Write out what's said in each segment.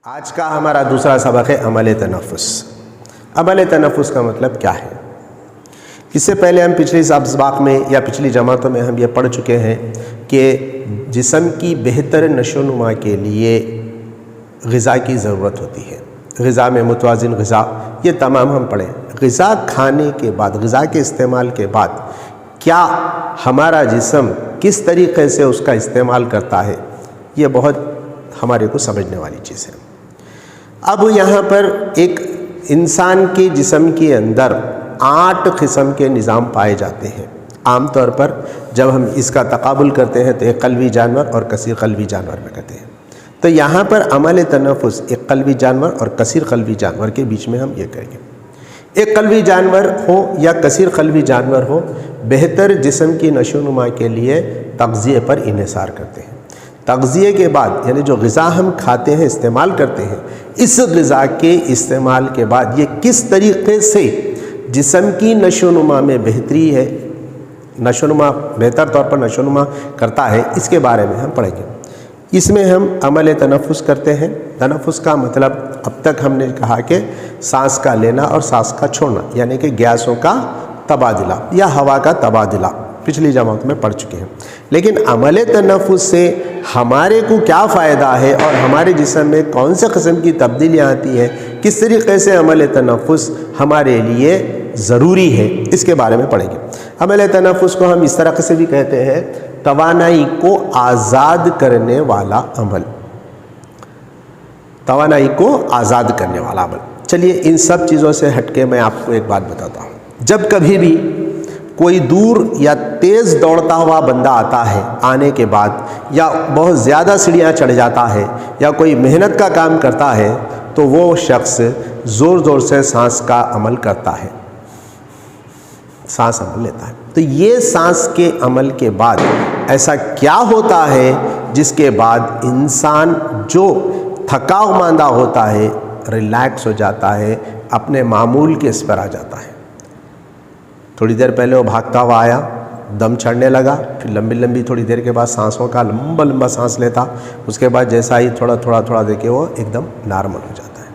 آج کا ہمارا دوسرا سبق ہے عمل تنفس۔ عمل تنفس کا مطلب کیا ہے؟ اس سے پہلے ہم پچھلی سبق میں یا پچھلی جماعتوں میں ہم یہ پڑھ چکے ہیں کہ جسم کی بہتر نشو و نما کے لیے غذا کی ضرورت ہوتی ہے۔ غذا میں متوازن غذا، یہ تمام ہم پڑھیں۔ غذا کھانے کے بعد، غذا کے استعمال کے بعد کیا ہمارا جسم کس طریقے سے اس کا استعمال کرتا ہے، یہ بہت ہمارے کو سمجھنے والی چیز ہے۔ اب یہاں پر ایک انسان کے جسم کے اندر 8 قسم کے نظام پائے جاتے ہیں۔ عام طور پر جب ہم اس کا تقابل کرتے ہیں تو ایک قلبی جانور اور کثیر قلبی جانور میں کرتے ہیں، تو یہاں پر عمل تنفس ایک قلبی جانور اور کثیر قلبی جانور کے بیچ میں ہم یہ کریں گے۔ ایک قلبی جانور ہو یا کثیر قلبی جانور ہو، بہتر جسم کی نشو و نما کے لیے تغذیے پر انحصار کرتے ہیں۔ تغذیے کے بعد یعنی جو غذا ہم کھاتے ہیں، استعمال کرتے ہیں، اس غذا کے استعمال کے بعد یہ کس طریقے سے جسم کی نشو و نما میں بہتری ہے، نشو و نما بہتر طور پر نشو و نما کرتا ہے، اس کے بارے میں ہم پڑھیں گے۔ اس میں ہم عمل تنفس کرتے ہیں۔ تنفس کا مطلب اب تک ہم نے کہا کہ سانس کا لینا اور سانس کا چھوڑنا، یعنی کہ گیسوں کا تبادلہ یا ہوا کا تبادلہ، پچھلی جماعت میں پڑھ چکے ہیں۔ لیکن عمل تنفس سے ہمارے کو کیا فائدہ ہے اور ہمارے جسم میں کون سے قسم کی تبدیلیاں آتی ہیں، کس طریقے سے عمل تنفس ہمارے لیے ضروری ہے، اس کے بارے میں پڑھیں گے۔ عمل تنفس کو ہم اس طرح سے بھی کہتے ہیں توانائی کو آزاد کرنے والا عمل۔ توانائی کو آزاد کرنے والا عمل۔ چلیے ان سب چیزوں سے ہٹ کے میں آپ کو ایک بات بتاتا ہوں۔ جب کبھی بھی کوئی دور یا تیز دوڑتا ہوا بندہ آتا ہے، آنے کے بعد یا بہت زیادہ سیڑھیاں چڑھ جاتا ہے یا کوئی محنت کا کام کرتا ہے، تو وہ شخص زور زور سے سانس کا عمل کرتا ہے، سانس عمل لیتا ہے۔ تو یہ سانس کے عمل کے بعد ایسا کیا ہوتا ہے جس کے بعد انسان جو تھکا ماندہ ہوتا ہے ریلیکس ہو جاتا ہے، اپنے معمول کے اس پر آ جاتا ہے۔ تھوڑی دیر پہلے وہ بھاگتا ہوا آیا، دم چڑھنے لگا، پھر لمبی لمبی تھوڑی دیر کے بعد سانسوں کا لمبا لمبا سانس لیتا، اس کے بعد جیسا ہی تھوڑا دیکھے وہ ایک دم نارمل ہو جاتا ہے۔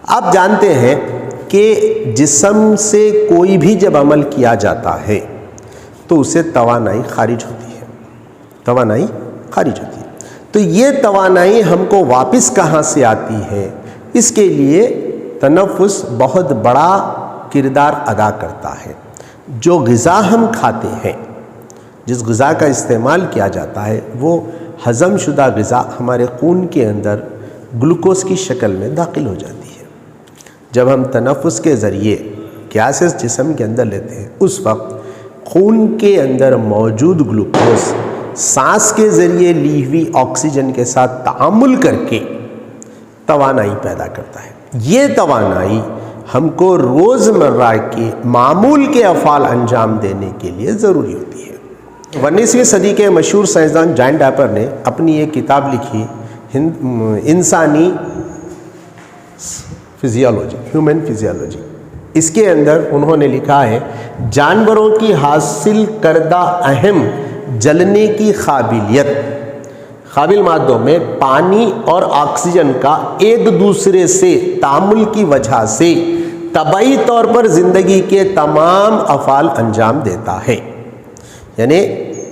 آپ جانتے ہیں کہ جسم سے کوئی بھی جب عمل کیا جاتا ہے تو اسے توانائی خارج ہوتی ہے، توانائی خارج ہوتی ہے۔ تو یہ توانائی ہم کو واپس کہاں سے آتی ہے؟ اس کے لیے تنفس بہت بڑا کردار ادا کرتا ہے۔ جو غذا ہم کھاتے ہیں، جس غذا کا استعمال کیا جاتا ہے، وہ ہضم شدہ غذا ہمارے خون کے اندر گلوکوز کی شکل میں داخل ہو جاتی ہے۔ جب ہم تنفس کے ذریعے گیسز جسم کے اندر لیتے ہیں، اس وقت خون کے اندر موجود گلوکوز سانس کے ذریعے لی ہوئی آکسیجن کے ساتھ تعامل کر کے توانائی پیدا کرتا ہے۔ یہ توانائی ہم کو روزمرہ کے معمول کے افعال انجام دینے کے لیے ضروری ہوتی ہے۔ 19ویں صدی کے مشہور سائنسدان جان ڈاپر نے اپنی ایک کتاب لکھی، انسانی فزیالوجی، ہیومن فزیالوجی۔ اس کے اندر انہوں نے لکھا ہے جانوروں کی حاصل کردہ اہم جلنے کی قابلیت، قابل مادوں میں پانی اور آکسیجن کا ایک دوسرے سے تعامل کی وجہ سے طبعی طور پر زندگی کے تمام افعال انجام دیتا ہے۔ یعنی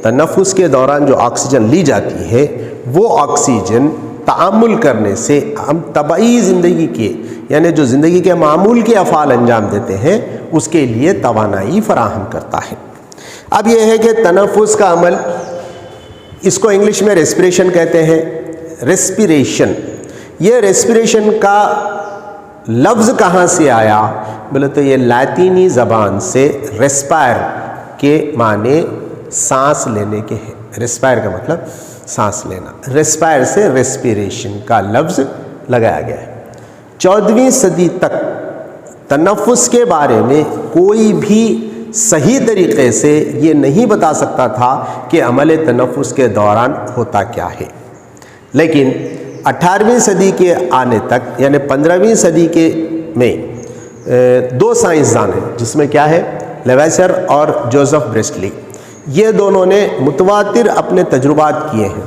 تنفس کے دوران جو آکسیجن لی جاتی ہے، وہ آکسیجن تعامل کرنے سے ہم طبعی زندگی کے یعنی جو زندگی کے معمول کے افعال انجام دیتے ہیں، اس کے لیے توانائی فراہم کرتا ہے۔ اب یہ ہے کہ تنفس کا عمل، اس کو انگلش میں ریسپریشن کہتے ہیں۔ ریسپریشن، یہ ریسپریشن کا لفظ کہاں سے آیا بولے تو یہ لاطینی زبان سے ریسپائر کے معنی سانس لینے کے ہیں۔ ریسپائر کا مطلب سانس لینا، ریسپائر سے ریسپریشن کا لفظ لگایا گیا ہے۔ 14ویں صدی تک تنفس کے بارے میں کوئی بھی صحیح طریقے سے یہ نہیں بتا سکتا تھا کہ عمل تنفس کے دوران ہوتا کیا ہے۔ لیکن 18ویں صدی کے آنے تک یعنی 15ویں صدی کے میں 2 سائنسدان ہیں، جس میں کیا ہے لیویسر اور جوزف پریسٹلی۔ یہ دونوں نے متواتر اپنے تجربات کیے ہیں